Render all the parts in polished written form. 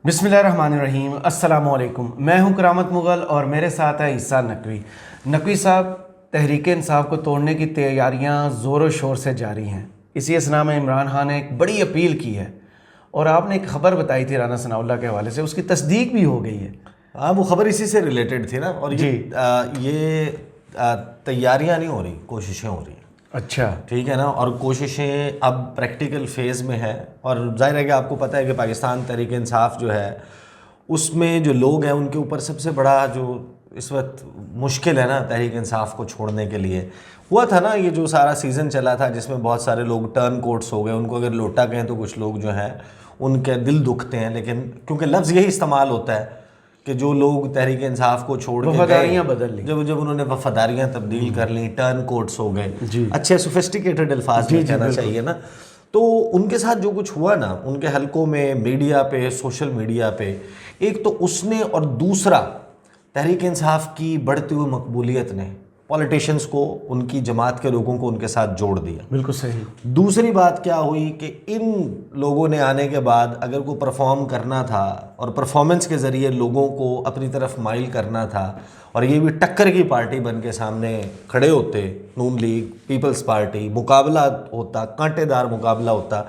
بسم اللہ الرحمن الرحیم. السلام علیکم. میں ہوں کرامت مغل اور میرے ساتھ ہے عیسیٰ نقوی. نقوی صاحب، تحریک انصاف کو توڑنے کی تیاریاں زور و شور سے جاری ہیں. اسی اثناء میں عمران خان نے ایک بڑی اپیل کی ہے اور آپ نے ایک خبر بتائی تھی رانا ثناء اللہ کے حوالے سے، اس کی تصدیق بھی ہو گئی ہے. ہاں، وہ خبر اسی سے ریلیٹڈ تھی نا. اور یہ تیاریاں نہیں ہو رہی، کوششیں ہو رہی ہیں. اچھا، ٹھیک ہے نا. اور کوششیں اب پریکٹیکل فیز میں ہے. اور ظاہر ہے کہ آپ کو پتہ ہے کہ پاکستان تحریک انصاف جو ہے اس میں جو لوگ ہیں ان کے اوپر سب سے بڑا جو اس وقت مشکل ہے نا تحریک انصاف کو چھوڑنے کے لیے، ہوا تھا نا یہ جو سارا سیزن چلا تھا جس میں بہت سارے لوگ ٹرن کوٹس ہو گئے. ان کو اگر لوٹا کہیں تو کچھ لوگ جو ہیں ان کے دل دکھتے ہیں، لیکن کیونکہ لفظ یہی استعمال ہوتا ہے کہ جو لوگ تحریک انصاف کو چھوڑ کے وفاداریاں بدل لی، جب انہوں نے وفاداریاں تبدیل کر لیں، ٹرن کوٹس ہو گئے، جی، اچھے سوفسٹیکیٹڈ الفاظ میں کہنا چاہیے نا. تو ان کے ساتھ جو کچھ ہوا نا ان کے حلقوں میں، میڈیا پہ، سوشل میڈیا پہ، ایک تو اس نے، اور دوسرا تحریک انصاف کی بڑھتی ہوئی مقبولیت نے پولیٹیشینز کو، ان کی جماعت کے لوگوں کو ان کے ساتھ جوڑ دیا. بالکل صحیح. دوسری بات کیا ہوئی کہ ان لوگوں نے آنے کے بعد اگر کوئی پرفارم کرنا تھا اور پرفارمنس کے ذریعے لوگوں کو اپنی طرف مائل کرنا تھا اور یہ بھی ٹکر کی پارٹی بن کے سامنے کھڑے ہوتے، نون لیگ، پیپلز پارٹی، مقابلہ ہوتا، کانٹے دار مقابلہ ہوتا،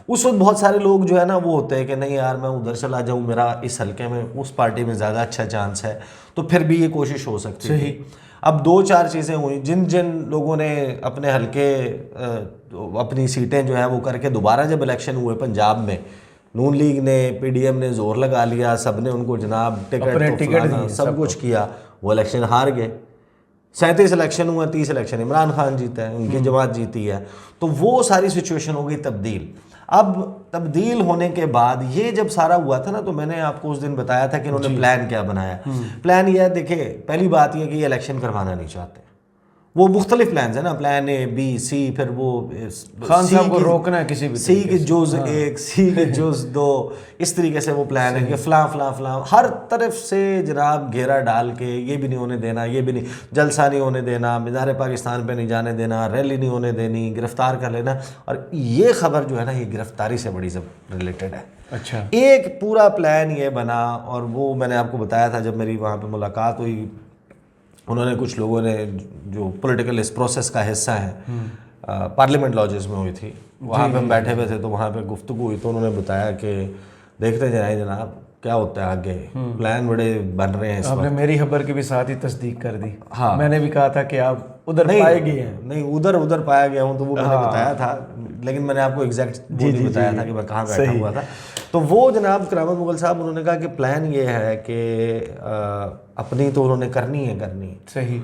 اس وقت بہت سارے لوگ جو ہے نا وہ ہوتے ہیں کہ نہیں یار میں ادھر چلا جاؤں، میرا اس حلقے میں اس پارٹی میں زیادہ اچھا چانس ہے، تو پھر بھی یہ کوشش ہو سکتی تھی. اب دو چار چیزیں ہوئیں. جن لوگوں نے اپنے حلقے اپنی سیٹیں جو ہیں وہ کر کے دوبارہ جب الیکشن ہوئے پنجاب میں، نون لیگ نے، پی ڈی ایم نے زور لگا لیا، سب نے ان کو جناب ٹکٹ سب کچھ کیا، وہ الیکشن ہار گئے. 37 الیکشن ہوا، 30 الیکشن عمران خان جیتا ہے، ان کی جماعت جیتی ہے. تو وہ ساری سچویشن ہو گئی تبدیل. اب تبدیل ہونے کے بعد یہ جب سارا ہوا تھا نا تو میں نے آپ کو اس دن بتایا تھا کہ انہوں نے پلان کیا بنایا. پلان یہ ہے، دیکھیں پہلی بات یہ کہ یہ الیکشن کروانا نہیں چاہتے. وہ مختلف پلانز ہیں نا، پلان اے، بی، سی، پھر وہ خان صاحب کو روکنا ہے کسی بھی سی کے جز 1، سی کے جز 2، اس طریقے سے وہ پلان ہے کہ فلاں فلاں فلاں ہر طرف سے جناب گھیرا ڈال کے یہ بھی نہیں ہونے دینا، یہ بھی نہیں، جلسہ نہیں ہونے دینا، مینار پاکستان پہ نہیں جانے دینا، ریلی نہیں ہونے دینی، گرفتار کر لینا. اور یہ خبر جو ہے نا یہ گرفتاری سے بڑی ریلیٹڈ ہے. اچھا، ایک پورا پلان یہ بنا، اور وہ میں نے آپ کو بتایا تھا جب میری وہاں پہ ملاقات ہوئی. انہوں نے کچھ لوگوں نے جو پولیٹیکل اس پروسیس کا حصہ ہیں، پارلیمنٹ لاجز میں ہوئی تھی، وہاں پہ ہم بیٹھے ہوئے تھے تو وہاں پہ گفتگو ہوئی. تو انہوں نے بتایا کہ دیکھتے جائیں جناب کیا ہوتا ہے آگے، پلان بڑے بن رہے ہیں. آپ نے میری خبر کی بھی ساتھ ہی تصدیق کر دی. ہاں، میں نے بھی کہا تھا کہ آپ ادھر پائے گئے ہیں. نہیں، ادھر پایا گیا ہوں تو وہ میں نے بتایا تھا، لیکن میں نے آپ کو ایگزیکٹ وہ نہیں بتایا تھا کہ میں کہاں بیٹھا ہوا تھا. تو وہ جناب کرامت مغل صاحب انہوں نے کہا کہ پلان یہ ہے کہ اپنی تو انہوں نے کرنی ہے صحیح،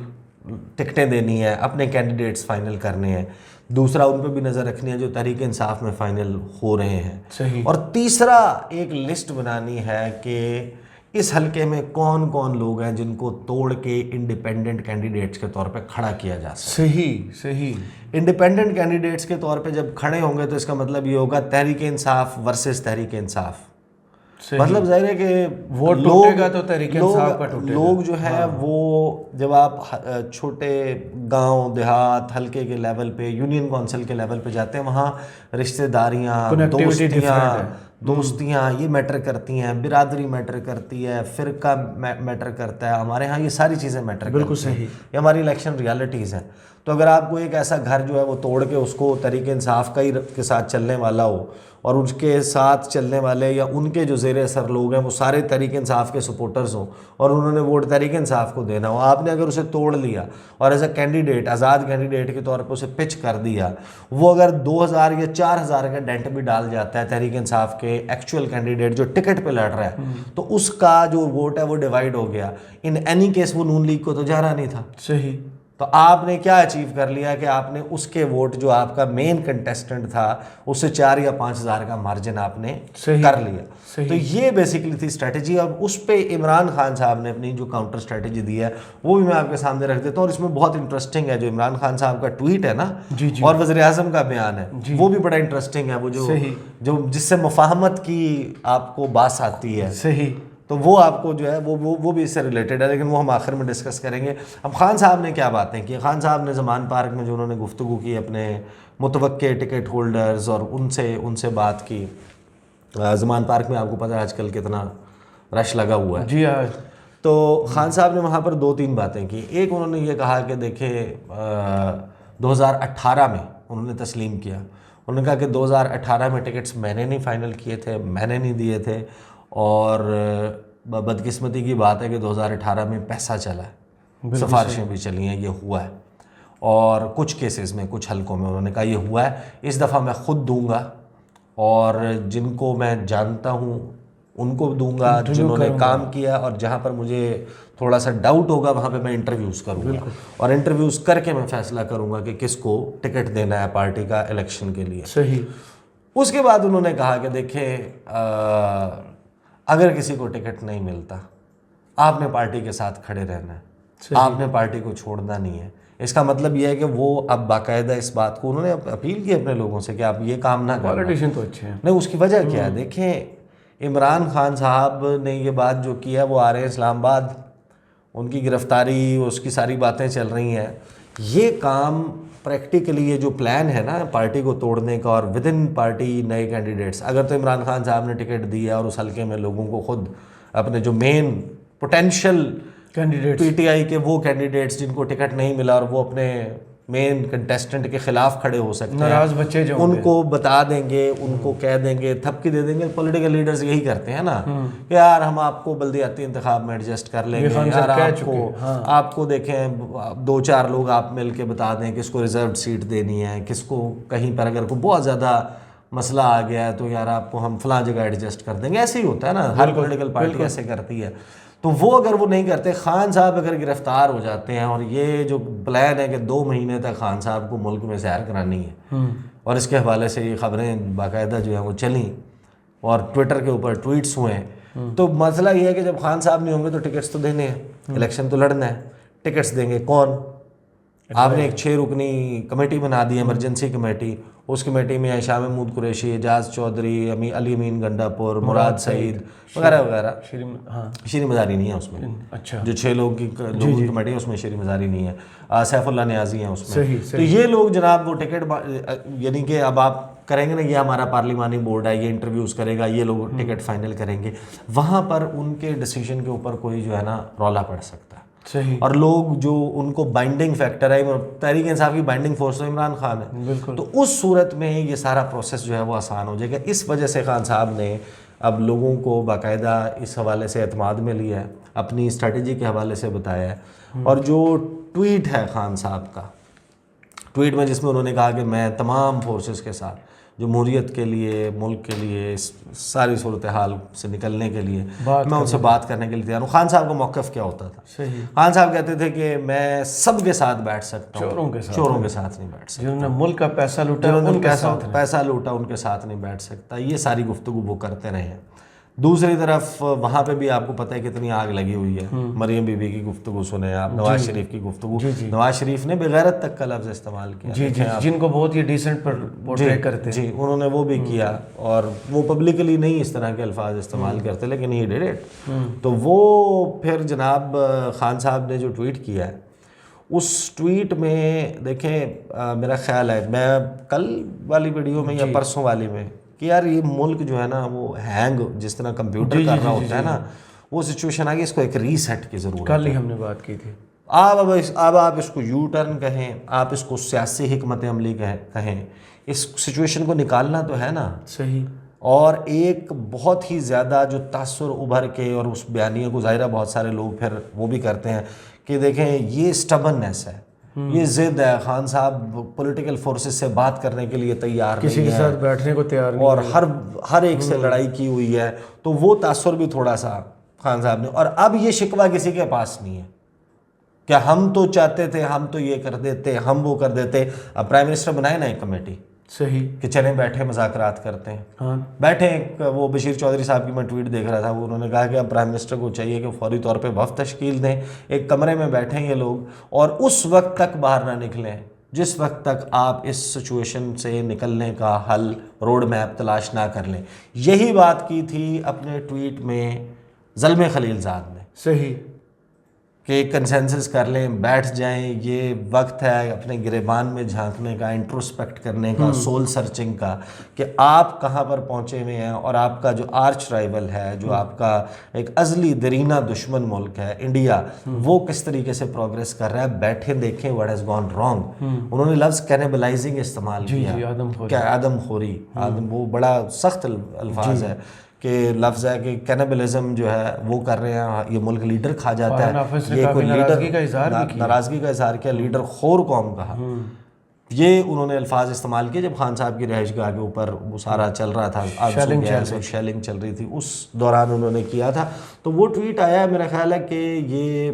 ٹکٹیں دینی ہے، اپنے کینڈیڈیٹس فائنل کرنے ہیں. دوسرا ان پہ بھی نظر رکھنی ہے جو تحریک انصاف میں فائنل ہو رہے ہیں. صحیح. اور تیسرا ایک لسٹ بنانی ہے کہ اس حلقے میں کون کون لوگ ہیں جن کو توڑ کے انڈیپینڈنٹ کینڈیڈیٹس کے طور پہ کھڑا کیا جا سکتا ہے. صحیح. انڈیپینڈنٹ کینڈیڈیٹس کے طور پہ جب کھڑے ہوں گے تو اس کا مطلب یہ ہوگا تحریک انصاف ورسز تحریک انصاف. مطلب ظاہر ہے کہ وہ ٹوٹے گا تو تحریک انصاف کا ٹوٹے گا. لوگ جو ہے وہ جب آپ چھوٹے گاؤں دیہات حلقے کے لیول پہ، یونین کونسل کے لیول پہ جاتے ہیں، وہاں رشتہ داریاں، دوستیاں یہ میٹر کرتی ہیں، برادری میٹر کرتی ہے، فرقہ میٹر کرتا ہے. ہمارے ہاں یہ ساری چیزیں میٹر کرتی ہیں. بالکل صحیح. یہ ہماری الیکشن ریالٹیز ہیں. تو اگر آپ کو ایک ایسا گھر جو ہے وہ توڑ کے اس کو تحریک انصاف کا ہی کے ساتھ چلنے والا ہو، اور اس کے ساتھ چلنے والے یا ان کے جو زیر اثر لوگ ہیں وہ سارے تحریک انصاف کے سپورٹرز ہوں اور انہوں نے ووٹ تحریک انصاف کو دینا ہو، آپ نے اگر اسے توڑ لیا اور as a candidate, Azad candidate کے طور پہ اسے پچ کر دیا، وہ اگر 2000 یا 4000 کا ڈینٹ بھی ڈال جاتا ہے تحریک انصاف کے ایکچوئل کینڈیڈیٹ جو ٹکٹ پہ لڑ رہا ہے، تو اس کا جو ووٹ ہے وہ ڈیوائیڈ ہو گیا. ان اینی کیس وہ نون لیگ کو تو جا رہا نہیں تھا. صحیح. تو آپ نے کیا اچیو کر لیا کہ آپ نے اس کے ووٹ جو آپ کا مین کنٹیسٹنٹ تھا اس سے 4 یا 5000 کا مارجن آپ نے کر لیا. تو یہ بیسیکلی تھی اسٹریٹجی. اب اس پہ عمران خان صاحب نے اپنی جو کاؤنٹر اسٹریٹجی دی ہے وہ بھی میں آپ کے سامنے رکھ دیتا ہوں. اور اس میں بہت انٹرسٹنگ ہے جو عمران خان صاحب کا ٹویٹ ہے نا، اور وزیر اعظم کا بیان ہے، وہ بھی بڑا انٹرسٹنگ ہے. وہ جو جس سے مفاہمت کی آپ کو بات آتی ہے. صحیح. تو وہ آپ کو جو ہے وہ بھی اس سے ریلیٹڈ ہے، لیکن وہ ہم آخر میں ڈسکس کریں گے. اب خان صاحب نے کیا باتیں کی؟ خان صاحب نے زمان پارک میں جو انہوں نے گفتگو کی اپنے متوقع ٹکٹ ہولڈرز اور ان سے بات کی. زمان پارک میں آپ کو پتہ ہے آج کل کتنا رش لگا ہوا ہے. جی ہاں. تو خان صاحب نے وہاں پر 2-3 باتیں کی. ایک انہوں نے یہ کہا کہ دیکھیں 2018 میں انہوں نے تسلیم کیا. انہوں نے کہا کہ 2018 میں ٹکٹس میں نے نہیں فائنل کیے تھے, میں نے نہیں دیے تھے, اور بدقسمتی کی بات ہے کہ 2018 میں پیسہ چلا ہے, سفارشیں بھی چلی ہیں, یہ ہوا ہے. اور کچھ کیسز میں, کچھ حلقوں میں انہوں نے کہا یہ ہوا ہے, اس دفعہ میں خود دوں گا, اور جن کو میں جانتا ہوں ان کو دوں گا, جنہوں نے کام کیا, اور جہاں پر مجھے تھوڑا سا ڈاؤٹ ہوگا وہاں پہ میں انٹرویوز کروں گا, اور انٹرویوز کر کے میں فیصلہ کروں گا کہ کس کو ٹکٹ دینا ہے پارٹی کا الیکشن کے لیے. صحیح. اس کے بعد انہوں نے کہا کہ دیکھیں اگر کسی کو ٹکٹ نہیں ملتا, آپ نے پارٹی کے ساتھ کھڑے رہنا ہے, آپ نے پارٹی کو چھوڑنا نہیں ہے. اس کا مطلب یہ ہے کہ وہ اب باقاعدہ اس بات کو انہوں نے اپیل کی اپنے لوگوں سے کہ آپ یہ کام نہ کریں. پولیٹیشین تو اچھے ہیں. نہیں, اس کی وجہ کیا ہے؟ دیکھیں عمران خان صاحب نے یہ بات جو کی ہے, وہ آ رہے ہیں اسلام آباد, ان کی گرفتاری, اس کی ساری باتیں چل رہی ہیں. یہ کام پریکٹیکلی یہ جو پلان ہے نا پارٹی کو توڑنے کا, اور ود ان پارٹی نئے کینڈیڈیٹس, اگر تو عمران خان صاحب نے ٹکٹ دی ہے اور اس حلقے میں لوگوں کو خود اپنے جو main potential candidate P T I کے وہ کینڈیڈیٹس جن کو ٹکٹ نہیں ملا اور وہ اپنے مین کنٹیسٹنٹ کے خلاف کھڑے ہو سکتے ہیں, ناراض بچے جو ان کو بتا دیں گے, ان کو کہہ دیں گے, تھپکی دے دیں گے. پولیٹیکل لیڈرز یہی کرتے ہیں نا کہ یار ہم آپ کو بلدیاتی انتخاب میں ایڈجسٹ کر لیں گے, یار آپ کو دیکھیں 2-4 لوگ آپ مل کے بتا دیں کس کو ریزروڈ سیٹ دینی ہے, کس کو کہیں پر اگر کوئی بہت زیادہ مسئلہ آ گیا ہے تو یار آپ کو ہم فلاں جگہ ایڈجسٹ کر دیں گے. ایسے ہی ہوتا ہے نا, ہر پولیٹیکل پارٹی ایسے کرتی ہے. تو وہ اگر وہ نہیں کرتے, خان صاحب اگر گرفتار ہو جاتے ہیں, اور یہ جو پلان ہے کہ 2 مہینے تک خان صاحب کو ملک میں سیر کرانی ہے, اور اس کے حوالے سے یہ خبریں باقاعدہ جو ہیں وہ چلیں اور ٹویٹر کے اوپر ٹویٹس ہوئے ہیں, تو مسئلہ یہ ہے کہ جب خان صاحب نہیں ہوں گے تو ٹکٹس تو دینے ہیں, الیکشن تو لڑنا ہے. ٹکٹس دیں گے کون؟ آپ نے ایک 6 رکنی کمیٹی بنا دی, ایمرجنسی کمیٹی. اس کمیٹی میں عائشہ محمود قریشی, اعجاز چودھری, علی امین گنڈا پور, مراد سعید وغیرہ وغیرہ. شیریں مزاری نہیں ہے اس میں. اچھا, جو 6 لوگوں کی کمیٹی ہے اس میں شیریں مزاری نہیں ہے, سیف اللہ نیازی ہیں اس میں. تو یہ لوگ جناب وہ ٹکٹ, یعنی کہ اب آپ کریں گے نا, یہ ہمارا پارلیمانی بورڈ ہے, یہ انٹرویوز کرے گا, یہ لوگ ٹکٹ فائنل کریں گے, وہاں پر ان کے ڈیسیجن کے اوپر کوئی جو ہے نا رولا پڑ سکتا ہے. صحیح. اور لوگ جو ان کو بائنڈنگ فیکٹر ہے, تحریک انصاف کی بائنڈنگ فورس تو عمران خان ہے. بالکل. تو اس صورت میں یہ سارا پروسیس جو ہے وہ آسان ہو جائے گا. اس وجہ سے خان صاحب نے اب لوگوں کو باقاعدہ اس حوالے سے اعتماد میں لیا ہے, اپنی اسٹریٹجی کے حوالے سے بتایا ہے. اور جو ٹویٹ ہے خان صاحب کا, ٹویٹ میں جس میں انہوں نے کہا کہ میں تمام فورسز کے ساتھ جمہوریت کے لیے, ملک کے لیے, اس ساری صورتحال سے نکلنے کے لیے میں ان سے بات کرنے کے لیے تیار ہوں. خان صاحب کا موقف کیا ہوتا تھا؟ صحیح. خان صاحب کہتے تھے کہ میں سب کے ساتھ بیٹھ سکتا ہوں, چوروں کے ساتھ نہیں بیٹھ سکتا, جنہوں نے ملک کا پیسہ لوٹا پیسہ لوٹا ان کے ساتھ نہیں بیٹھ سکتا. یہ ساری گفتگو وہ کرتے رہے ہیں. دوسری طرف وہاں پہ بھی آپ کو پتہ ہے کتنی آگ لگی ہوئی ہے. مریم بی بی کی گفتگو سنیں آپ, نواز شریف کی گفتگو. نواز شریف نے بغیرت تک کا لفظ استعمال کیا, جن کو بہت ہی ڈیسنٹ پر پورٹریٹ کرتے ہیں. جی, انہوں نے وہ بھی کیا, اور وہ پبلکلی نہیں اس طرح کے الفاظ استعمال کرتے, لیکن ہی ڈیڈ اٹ. تو وہ پھر جناب خان صاحب نے جو ٹویٹ کیا ہے, اس ٹویٹ میں دیکھیں میرا خیال ہے, میں کل والی ویڈیو میں یا پرسوں والی میں, کہ یار یہ ملک جو ہے نا وہ ہینگ جس طرح کمپیوٹر کر رہا ہوتا ہے نا, وہ سچویشن آ گئی, اس کو ایک ریسیٹ کی ضرورت ہے. کل ہی ہم نے بات کی تھی. اب آپ اس کو یو ٹرن کہیں, آپ اس کو سیاسی حکمت عملی کہیں, اس سچویشن کو نکالنا تو ہے نا. صحیح. اور ایک بہت ہی زیادہ جو تاثر ابھر کے, اور اس بیانیے کو ظاہرہ بہت سارے لوگ پھر وہ بھی کرتے ہیں کہ دیکھیں یہ اسٹبننس ہے, یہ ضد ہے, خان صاحب پولیٹیکل فورسز سے بات کرنے کے لیے تیار نہیں ہے, کسی کے ساتھ بیٹھنے کو تیار نہیں, اور ہر ایک سے لڑائی کی ہوئی ہے. تو وہ تاثر بھی تھوڑا سا خان صاحب نے. اور اب یہ شکوہ کسی کے پاس نہیں ہے کہ ہم تو چاہتے تھے, ہم تو یہ کر دیتے, ہم وہ کر دیتے. اب پرائم منسٹر بنائے نا ایک کمیٹی, صحیح, کہ چلیں بیٹھے مذاکرات کرتے ہیں. ہاں بیٹھے. وہ بشیر چودھری صاحب کی میں ٹویٹ دیکھ رہا تھا, وہ انہوں نے کہا کہ اب پرائم منسٹر کو چاہیے کہ فوری طور پہ وفد تشکیل دیں, ایک کمرے میں بیٹھیں یہ لوگ, اور اس وقت تک باہر نہ نکلیں جس وقت تک آپ اس سچویشن سے نکلنے کا حل, روڈ میپ تلاش نہ کر لیں. یہی بات کی تھی اپنے ٹویٹ میں زلمے خلیل زاد نے. صحیح. کہ کنسنسس کر لیں, بیٹھ جائیں. یہ وقت ہے اپنے گریبان میں جھانکنے کا, انٹروسپیکٹ کرنے کا, سول سرچنگ کا, کہ آپ کہاں پر پہنچے ہوئے ہیں, اور آپ کا جو آرچ رائیول ہے, جو آپ کا ایک ازلی درینہ دشمن ملک ہے انڈیا, وہ کس طریقے سے پروگریس کر رہا ہے. بیٹھے دیکھیں واٹ ہیز گون رانگ. انہوں نے لفظ کینیبلائزنگ استعمال کیا, آدم خوری. وہ بڑا سخت الفاظ ہے کہ لفظ ہے کہ کینیبلزم جو ہے وہ کر رہے ہیں, یہ ملک لیڈر کھا جاتا ہے. یہ کوئی ناراضگی کا اظہار کیا, لیڈر خور قوم کہا. یہ انہوں نے الفاظ استعمال کیے جب خان صاحب کی رہائش گاہ کے اوپر وہ سارا چل رہا تھا, شیلنگ چل رہی تھی, اس دوران انہوں نے کیا تھا. تو وہ ٹویٹ آیا, میرا خیال ہے کہ یہ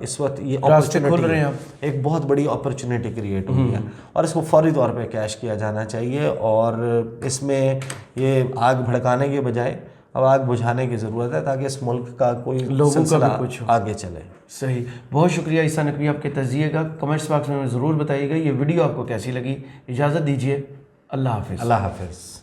اس وقت یہ اپرچونٹی, ایک بہت بڑی اپرچونٹی کریٹ ہوئی ہے, اور اس کو فوری طور پہ کیش کیا جانا چاہیے. اور اس میں یہ آگ بھڑکانے کے بجائے اب آگ بجھانے کی ضرورت ہے, تاکہ اس ملک کا کوئی سلسلہ آگے چلے. صحیح, بہت شکریہ عیسیٰ نقوی آپ کے تجزیے کا. کمنٹس باکس میں ضرور بتائیے گا یہ ویڈیو آپ کو کیسی لگی. اجازت دیجیے, اللہ حافظ. اللہ حافظ.